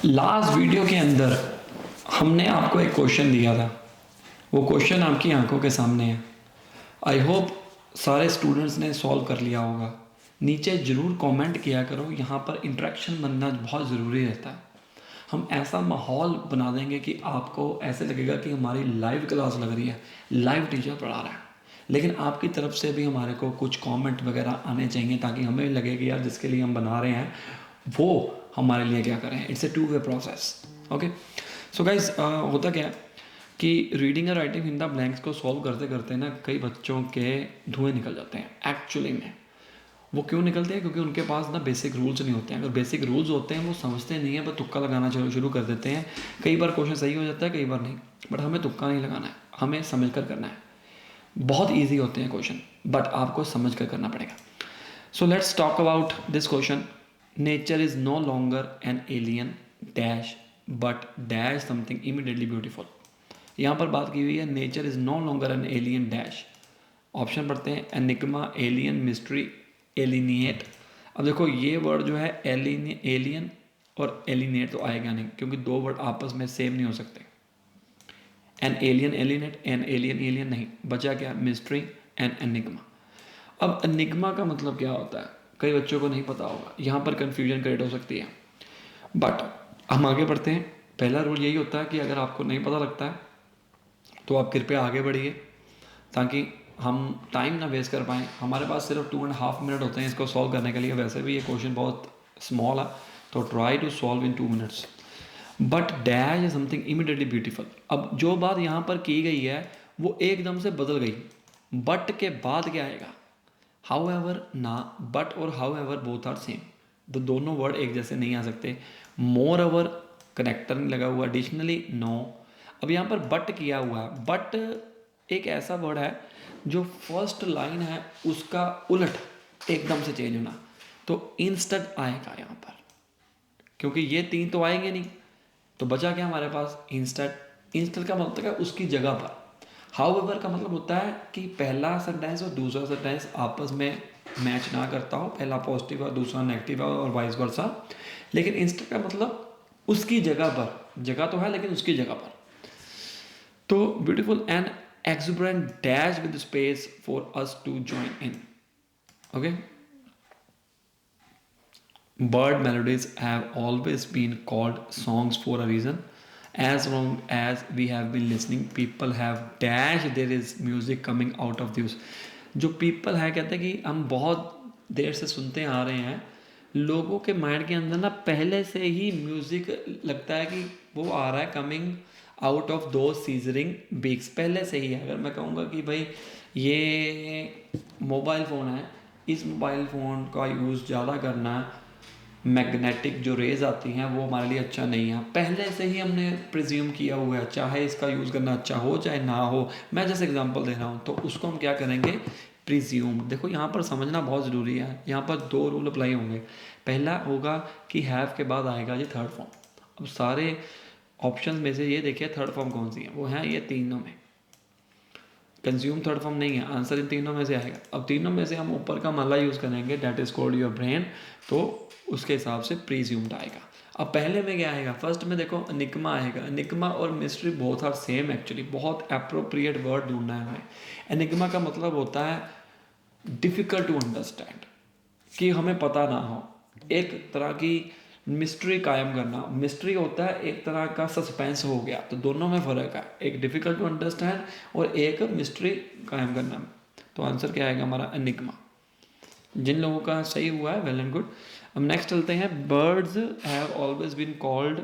Last video के अंदर हमने आपको एक क्वेश्चन दिया था। वो क्वेश्चन आपकी आंखों के सामने है। आई होप सारे स्टूडेंट्स ने सॉल्व कर लिया होगा। नीचे ज़रूर कमेंट किया करो, यहाँ पर इंटरेक्शन बनना बहुत ज़रूरी रहता है। हम ऐसा माहौल बना देंगे कि आपको ऐसे लगेगा कि हमारी लाइव क्लास लग रही है, लाइव टीचर पढ़ा रहा है। लेकिन आपकी तरफ से भी हमारे को कुछ कमेंट वगैरह आने चाहिए ताकि हमें लगे कि यार जिसके लिए हम बना रहे हैं वो हमारे लिए क्या करें। It's a two way process. Okay, so guys होता क्या है कि रीडिंग और राइटिंग इन द ब्लैंक्स को सॉल्व करते करते ना कई बच्चों के धुएं निकल जाते हैं। एक्चुअली में वो क्यों निकलते हैं? क्योंकि उनके पास ना बेसिक रूल्स नहीं होते हैं। अगर बेसिक रूल्स होते हैं वो समझते नहीं है, बस तुक्का लगाना शुरू कर देते हैं। कई बार क्वेश्चन सही हो जाता है, कई बार नहीं। बट हमें तुक्का नहीं लगाना है, हमें समझ कर करना है। बहुत ईजी होते हैं क्वेश्चन, बट आपको समझ कर करना पड़ेगा। So let's talk about this question. Nature is no longer an alien dash but dash something immediately beautiful. यहाँ पर बात की हुई है nature is no longer an alien dash. Option पढ़ते हैं एनिग्मा, एलियन, मिस्ट्री, एलिनिएट। अब देखो ये वर्ड जो है एलियन और एलिनेट तो आएगा नहीं, क्योंकि दो वर्ड आपस में सेम नहीं हो सकते। An alien एलिनेट, an alien alien नहीं, बचा क्या? Mystery and enigma. अब एनिग्मा का मतलब क्या होता है कई बच्चों को नहीं पता होगा, यहाँ पर कन्फ्यूजन क्रिएट हो सकती है। बट हम आगे बढ़ते हैं। पहला रूल यही होता है कि अगर आपको नहीं पता लगता है तो आप कृपया आगे बढ़िए, ताकि हम टाइम ना वेस्ट कर पाएँ। हमारे पास सिर्फ 2.5 मिनट होते हैं इसको सॉल्व करने के लिए। वैसे भी ये क्वेश्चन बहुत स्मॉल है, तो try to solve in 2 minutes. But dash is something immediately beautiful. अब जो बात यहाँ पर की गई है वो एकदम से बदल गई। बट के बाद क्या आएगा? हाउ एवर ना। बट और however both are same, तो दोनों वर्ड एक जैसे नहीं आ सकते। मोर ओवर कनेक्टर नहीं लगा हुआ, एडिशनली नो। अब यहाँ पर बट किया हुआ है। बट एक ऐसा वर्ड है जो फर्स्ट लाइन है उसका उलट एकदम से चेंज होना, तो इंस्टेंट आएगा यहाँ पर। क्योंकि ये तीन तो आएंगे नहीं, तो बचा क्या हमारे पास? इंस्टेंट। इंस्टेंट का मतलब है उसकी जगह पर। हाउएवर का मतलब होता है कि पहला सेंटेंस और दूसरा सेंटेंस आपस में मैच ना करता हो, पहला पॉजिटिव और दूसरा नेगेटिव और वाइस वर्सा। लेकिन इंस्टेंट का मतलब उसकी जगह पर, जगह तो है लेकिन उसकी जगह पर। तो beautiful and exuberant dash with space for us to join in. Okay, bird melodies have always been called songs for a reason. As long as we have been listening, people have dash there is music coming out of those. जो people है कहते हैं कि हम बहुत देर से सुनते आ रहे हैं, लोगों के माइंड के अंदर ना पहले से ही म्यूज़िक लगता है कि वो आ रहा है कमिंग आउट ऑफ दो सीजरिंग बीक्स। पहले से ही है। अगर मैं कहूँगा कि भाई ये मोबाइल फ़ोन है, इस मोबाइल फ़ोन का यूज़ ज़्यादा करना, मैग्नेटिक जो रेज आती हैं वो हमारे लिए अच्छा नहीं है, पहले से ही हमने प्रिज्यूम किया हुआ है। चाहे इसका यूज़ करना अच्छा हो चाहे ना हो, मैं जैसे एग्जांपल दे रहा हूँ, तो उसको हम क्या करेंगे? प्रिज्यूम। देखो यहाँ पर समझना बहुत ज़रूरी है। यहाँ पर दो रूल अप्लाई होंगे। पहला होगा कि हैव के बाद आएगा ये थर्ड फॉर्म। अब सारे ऑप्शन में से ये देखिए थर्ड फॉर्म कौन सी है, वो है ये तीनों में। कंज्यूम थर्ड फॉर्म नहीं है, आंसर इन तीनों में से आएगा। अब तीनों में से हम ऊपर का माला यूज़ करेंगे, that is called your brain, तो उसके हिसाब से प्रीज्यूम्ड आएगा। अब पहले में क्या आएगा? फर्स्ट में देखो निकमा आएगा। निकमा और mystery both are same. Actually बहुत अप्रोप्रिएट वर्ड ढूंढना है हमें। एनिग्मा का मतलब होता है डिफ़िकल्ट टू अंडरस्टैंड, कि हमें पता ना हो, एक तरह की मिस्ट्री कायम करना। मिस्ट्री होता है एक तरह का सस्पेंस हो गया, तो दोनों में फ़र्क है, एक डिफ़िकल्ट टू अंडरस्टैंड और एक मिस्ट्री कायम करना। तो आंसर क्या आएगा हमारा? एनिग्मा। जिन लोगों का सही हुआ है वेल एंड गुड। अब नेक्स्ट चलते हैं। Birds have always been called,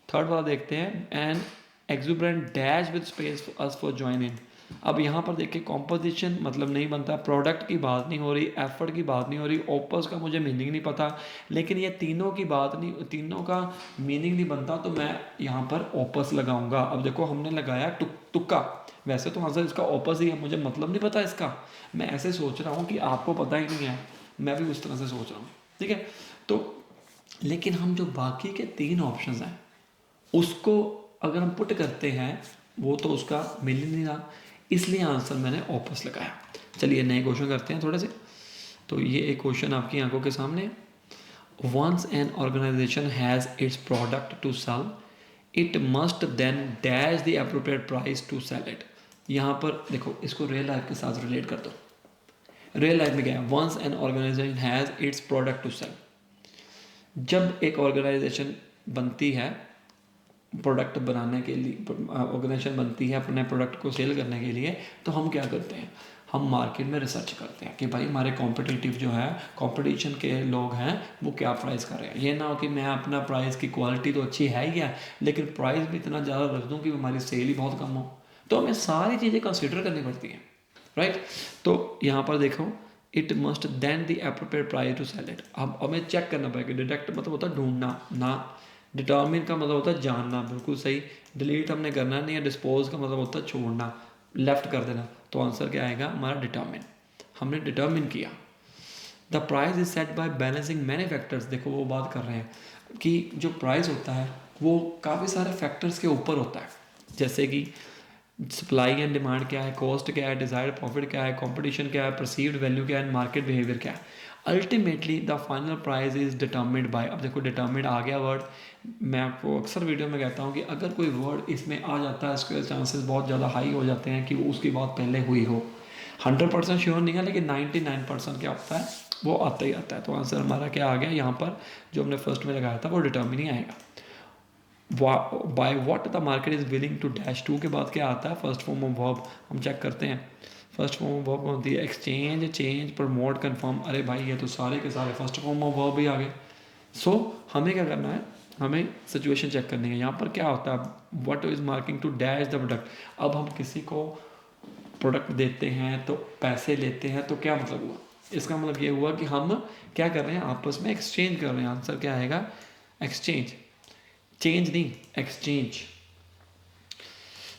third वाला देखते हैं, and exuberant dash with space us for join in. अब यहाँ पर देखिए कॉम्पोजिशन मतलब नहीं बनता, प्रोडक्ट की बात नहीं हो रही, एफर्ट की बात नहीं हो रही, ओपस का मुझे मीनिंग नहीं पता, लेकिन ये तीनों की बात नहीं, तीनों का मीनिंग नहीं बनता, तो मैं यहाँ पर ओपस लगाऊंगा। अब देखो हमने लगाया तुक्का। वैसे तो आंसर इसका ओपस ही है, मुझे मतलब नहीं पता इसका, मैं ऐसे सोच रहा हूँ कि आपको पता ही नहीं है, मैं भी उस तरह से सोच रहा हूँ। ठीक है, तो लेकिन हम जो बाकी के तीन ऑप्शंस हैं उसको अगर हम पुट करते हैं वो तो उसका मिल ही नहीं रहा, इसलिए आंसर मैंने ऑपस लगाया। चलिए नए क्वेश्चन करते हैं थोड़े से। तो ये एक क्वेश्चन आपकी आंखों के सामने है। Once an organization has its product to sell it must then dash the appropriate price to sell it. यहाँ पर देखो, इसको रियल लाइफ के साथ रिलेट कर दो। रियल लाइफ में क्या है, once an organization has its product to sell, जब एक ऑर्गेनाइजेशन बनती है प्रोडक्ट बनाने के लिए, ऑर्गेनाइजेशन बनती है अपने प्रोडक्ट को सेल करने के लिए, तो हम क्या करते हैं, हम मार्केट में रिसर्च करते हैं कि भाई हमारे कॉम्पिटिटिव जो है, कंपटीशन के लोग हैं वो क्या प्राइस कर रहे हैं। ये ना हो कि मैं अपना प्राइस की क्वालिटी तो अच्छी है ही है, लेकिन प्राइस भी इतना ज़्यादा रख दूँ कि हमारी सेल ही बहुत कम हो। तो हमें सारी चीज़ें कंसिडर करनी पड़ती हैं, राइट। तो यहाँ पर देखो, it must then the appropriate price to sell it. अब हमें चेक करना पड़ेगा। डिटेक्ट मतलब होता है ढूंढना, ना डिटर्मिन का मतलब होता है जानना, बिल्कुल सही। डिलीट हमने करना नहीं है। डिस्पोज का मतलब होता है छोड़ना, लेफ्ट कर देना। तो आंसर क्या आएगा हमारा, डिटर्मिन। हमने डिटर्मिन किया। The price is set by balancing many factors. देखो वो बात कर रहे हैं कि जो प्राइस होता है वो काफ़ी सारे फैक्टर्स के ऊपर होता है, जैसे कि सप्लाई एंड डिमांड क्या है, कॉस्ट क्या है, डिजायर्ड प्रॉफिट क्या है, कंपटीशन क्या है, परसीव्ड वैल्यू क्या है, मार्केट बिहेवियर क्या है। Ultimately the final price is determined by. अब देखो डिटर्मिन्ड आ गया वर्ड। मैं आपको अक्सर वीडियो में कहता हूँ कि अगर कोई वर्ड इसमें आ जाता है, इसके चांसेस बहुत ज़्यादा हाई हो जाते हैं कि वो उसकी बात पहले हुई हो। 100% श्योर नहीं है, लेकिन 99% क्या होता है वो आता ही आता है। तो आंसर हमारा क्या आ गया यहाँ पर, जो हमने फर्स्ट में लगाया था वो डिटर्मिन ही आएगा। By what the market is willing to dash. To के बाद क्या आता है, फर्स्ट फॉर्म ऑफ वर्ब। हम चेक करते हैं फर्स्ट फॉर्म ऑफ वर्ब होती है एक्सचेंज, चेंज, प्रमोट, कन्फर्म। अरे भाई ये तो सारे के सारे फर्स्ट फॉर्म ऑफ वर्ब ही आ गए। सो हमें क्या करना है, हमें सिचुएशन चेक करनी है। यहाँ पर क्या होता है, what is marking to dash the product. अब हम किसी को प्रोडक्ट देते हैं तो पैसे लेते हैं, तो क्या मतलब हुआ, इसका मतलब ये हुआ कि हम क्या कर रहे हैं, आपस में एक्सचेंज कर रहे हैं। आंसर क्या आएगा, एक्सचेंज। चेंज नहीं, एक्सचेंज।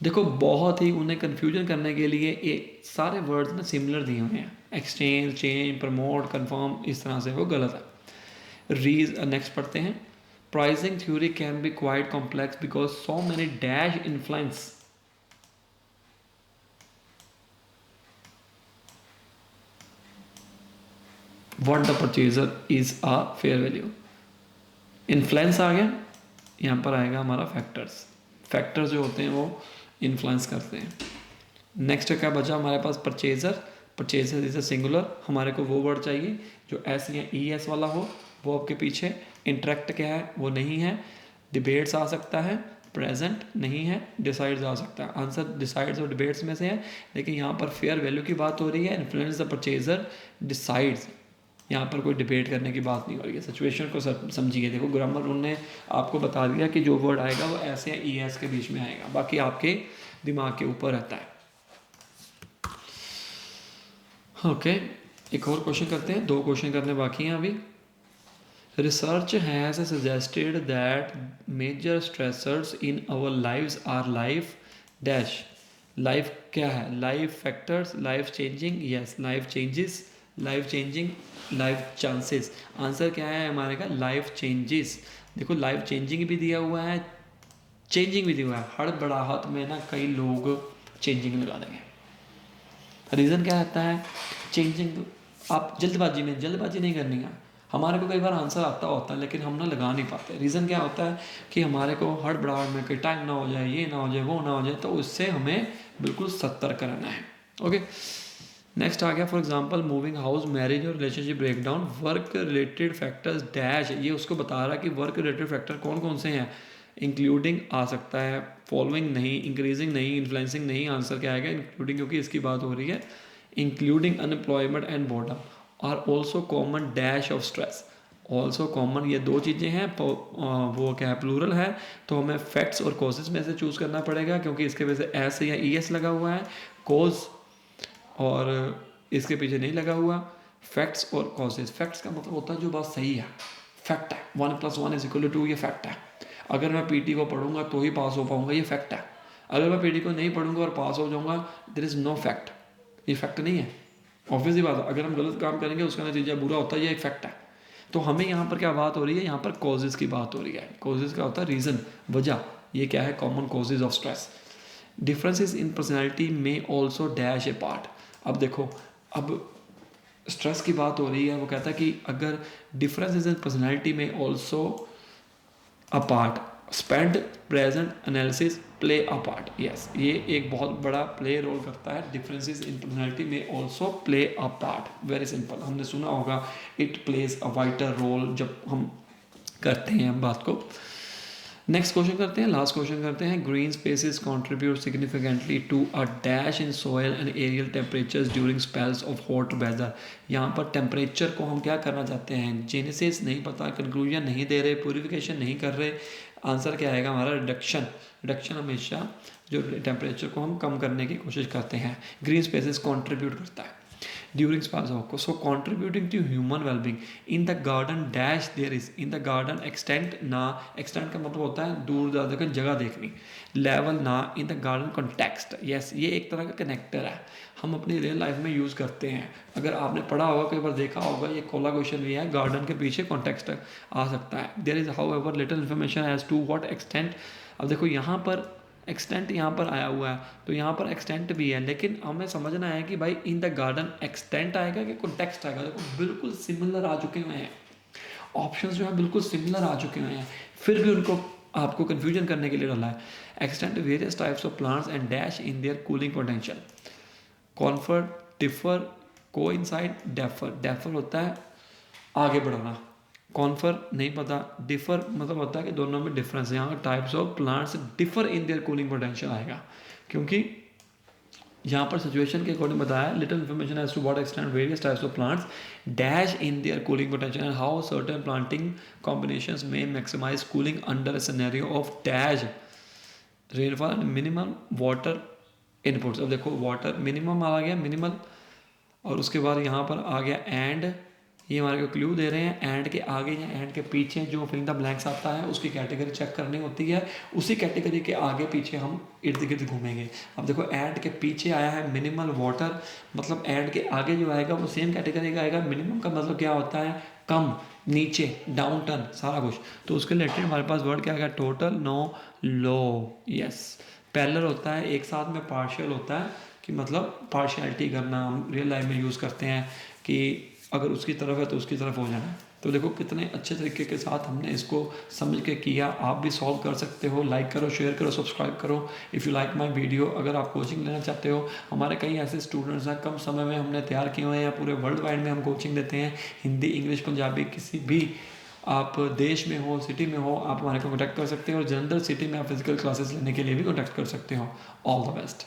देखो बहुत ही उन्हें कंफ्यूजन करने के लिए ये सारे वर्ड्स में सिमिलर दिए हुए हैं, एक्सचेंज, चेंज, प्रमोट, कंफर्म, इस तरह से वो गलत है। नेक्स्ट पढ़ते हैं। Pricing theory can be quite complex because so many dash influence. What the purchaser is a fair value. Influence आ गया, यहाँ पर आएगा हमारा फैक्टर्स। फैक्टर्स जो होते हैं वो इन्फ्लुएंस करते हैं। नेक्स्ट क्या बचा हमारे पास, purchaser. Purchaser is a singular. हमारे को वो वर्ड चाहिए जो एस या ई एस वाला हो, वो आपके पीछे। इंटरेक्ट क्या है, वो नहीं है। डिबेट्स आ सकता है, प्रेजेंट नहीं है। डिसाइड्स आ सकता है। आंसर डिसाइड्स और डिबेट्स में से है, लेकिन यहाँ पर फेयर वैल्यू की बात हो रही है। Influence the purchaser, decides. यहाँ पर कोई डिबेट करने की बात नहीं हो रही है। सिचुएशन को समझिए। देखो ग्रामर रूल ने आपको बता दिया कि जो वर्ड आएगा वो एस या ई एस के बीच में आएगा, बाकी आपके दिमाग के ऊपर रहता है। ओके, एक और क्वेश्चन करते हैं, 2 क्वेश्चन करने बाकी हैं अभी। Research has suggested that major stressors in our lives are life dash. Life क्या है, life factors, life changing, yes life changes, life changing, life chances. Answer क्या है हमारे का, लाइफ चेंजेस। देखो लाइफ चेंजिंग भी दिया हुआ है, चेंजिंग भी दिया हुआ है। हड़बड़ाहट में ना कई लोग चेंजिंग लगा देंगे। रीज़न क्या रहता है, चेंजिंग। आप जल्दबाजी नहीं करनी है। हमारे को कई बार आंसर आता होता है लेकिन हम ना लगा नहीं पाते। रीज़न क्या होता है कि हमारे को हड़बड़ाहट में कोई टाइम ना हो जाए, ये ना हो जाए, वो ना हो जाए, तो उससे हमें बिल्कुल सतर्क रहना है। ओके, नेक्स्ट आ गया for example moving house, marriage और relationship breakdown, work related factors dash. ये उसको बता रहा है कि वर्क रिलेटेड फैक्टर कौन कौन से हैं। इंक्लूडिंग आ सकता है, फॉलोइंग नहीं, इंक्रीजिंग नहीं, इन्फ्लुएंसिंग नहीं। आंसर क्या आएगा, इंक्लूडिंग, क्योंकि इसकी बात हो रही है। Including unemployment and boredom are also common dash of stress. Also common, ये 2 चीज़ें हैं। वो क्या है, प्लूरल है, तो हमें फैक्ट्स और कॉजेज में से चूज़ करना पड़ेगा, क्योंकि इसके वजह से एस या ई एस लगा हुआ है। कॉज और इसके पीछे नहीं लगा हुआ। फैक्ट्स और कॉजेज, फैक्ट्स का मतलब होता है जो बात सही है, फैक्ट है। 1+1=2, ये फैक्ट है। अगर मैं पीटी को पढ़ूंगा तो ही पास हो पाऊंगा, ये फैक्ट है। अगर मैं पीटी को नहीं पढ़ूंगा और पास हो जाऊंगा, देयर इज़ नो फैक्ट, ये फैक्ट नहीं है। ऑब्वियसली बात है, अगर हम गलत काम करेंगे उसका नतीजा बुरा होता है, ये एक फैक्ट है। तो हमें यहाँ पर क्या बात हो रही है, यहाँ पर कॉजेज़ की बात हो रही है। कॉजेज़ का होता है रीज़न, वजह। ये क्या है, common causes of stress. Differences in personality में ऑल्सो डैश ए पार्ट। अब देखो, अब स्ट्रेस की बात हो रही है, वो कहता है कि अगर डिफरेंसेस इन पर्सनैलिटी में also a part, spend present analysis play a part. Yes, ये एक बहुत बड़ा प्ले रोल करता है। डिफरेंसेस इन पर्सनैलिटी में also play a part, very simple, हमने सुना होगा इट प्लेज अ वाइटर रोल जब हम करते हैं हम बात को। नेक्स्ट क्वेश्चन करते हैं, लास्ट क्वेश्चन करते हैं। Green spaces contribute significantly to a dash in soil and aerial temperatures during spells of hot weather. यहाँ पर टेम्परेचर को हम क्या करना चाहते हैं, जेनेसिस नहीं पता, कंक्लूजन नहीं दे रहे, प्यूरिफिकेशन नहीं कर रहे, आंसर क्या आएगा हमारा, रिडक्शन। रिडक्शन हमेशा जो टेम्परेचर को हम कम करने की कोशिश करते हैं, ग्रीन स्पेसेस कॉन्ट्रीब्यूट करता है during spas of so contributing to human well-being in the garden dash there is in the garden extent ना, extent का मतलब होता है दूर ज़्यादा का जगह देखनी, level ना, in the garden context, yes, ये एक तरह का कनेक्टर है, हम अपनी रियल लाइफ में यूज़ करते हैं। अगर आपने पढ़ा होगा, कई बार देखा होगा, ये कोला क्वेश्चन भी है, गार्डन के पीछे कॉन्टेक्स्ट आ सकता है। There is however little information as to what extent. अब देखो यहाँ पर एक्सटेंट यहाँ पर आया हुआ है, तो यहाँ पर एक्सटेंट भी है, लेकिन हमें समझना है कि भाई इन द गार्डन एक्सटेंट आएगा कि कॉन्टेक्स्ट आएगा। देखो बिल्कुल सिमिलर आ चुके हुए हैं, ऑप्शंस जो है बिल्कुल सिमिलर आ चुके हुए हैं, फिर भी उनको आपको कंफ्यूजन करने के लिए डाला है। Extent various types of plants and dash in their cooling potential. Comfort, differ, coincide, defer. Defer होता है आगे बढ़ना, कॉन्फर नहीं पता, डिफर मतलब होता है कि दोनों में डिफरेंस है। यहाँ types of plants differ in their cooling potential आएगा, क्योंकि यहाँ पर सिचुएशन के अकॉर्डिंग बताया, little information as to what extent various types of plants dash in their cooling potential and how certain planting combinations may maximise cooling under a scenario of dash rainfall and minimum water inputs. अब देखो water minimum आ गया, minimal, और उसके बाद यहाँ पर आ गया and, ये हमारे को क्लू दे रहे हैं, एंड के आगे या एंड के पीछे जो फिल इन द ब्लैंक्स आता है उसकी कैटेगरी चेक करनी होती है, उसी कैटेगरी के आगे पीछे हम इर्द गिर्द घूमेंगे। अब देखो एंड के पीछे आया है मिनिमल वाटर, मतलब एंड के आगे जो आएगा वो सेम कैटेगरी का आएगा। मिनिमम का मतलब क्या होता है, कम, नीचे, डाउन टर्न, सारा कुछ। तो उसके रिलेटेड हमारे पास वर्ड क्या आएगा, टोटल, नो, लो, यस। पैरेलल होता है, एक साथ में पार्शियल होता है, कि मतलब पार्शियलिटी करना हम रियल लाइफ में यूज़ करते हैं कि अगर उसकी तरफ है तो उसकी तरफ हो जाना। तो देखो कितने अच्छे तरीके के साथ हमने इसको समझ के किया। आप भी सॉल्व कर सकते हो। लाइक करो, शेयर करो, सब्सक्राइब करो if you like my video. अगर आप कोचिंग लेना चाहते हो, हमारे कई ऐसे स्टूडेंट्स हैं कम समय में हमने तैयार किए हुए हैं, या पूरे वर्ल्ड वाइड में हम कोचिंग देते हैं, हिंदी, इंग्लिश, पंजाबी, किसी भी आप देश में हो, सिटी में हो, आप हमारे को कॉन्टैक्ट कर सकते हो। और जनरल सिटी में आप फिजिकल क्लासेस लेने के लिए भी कॉन्टैक्ट कर सकते हो। All the best.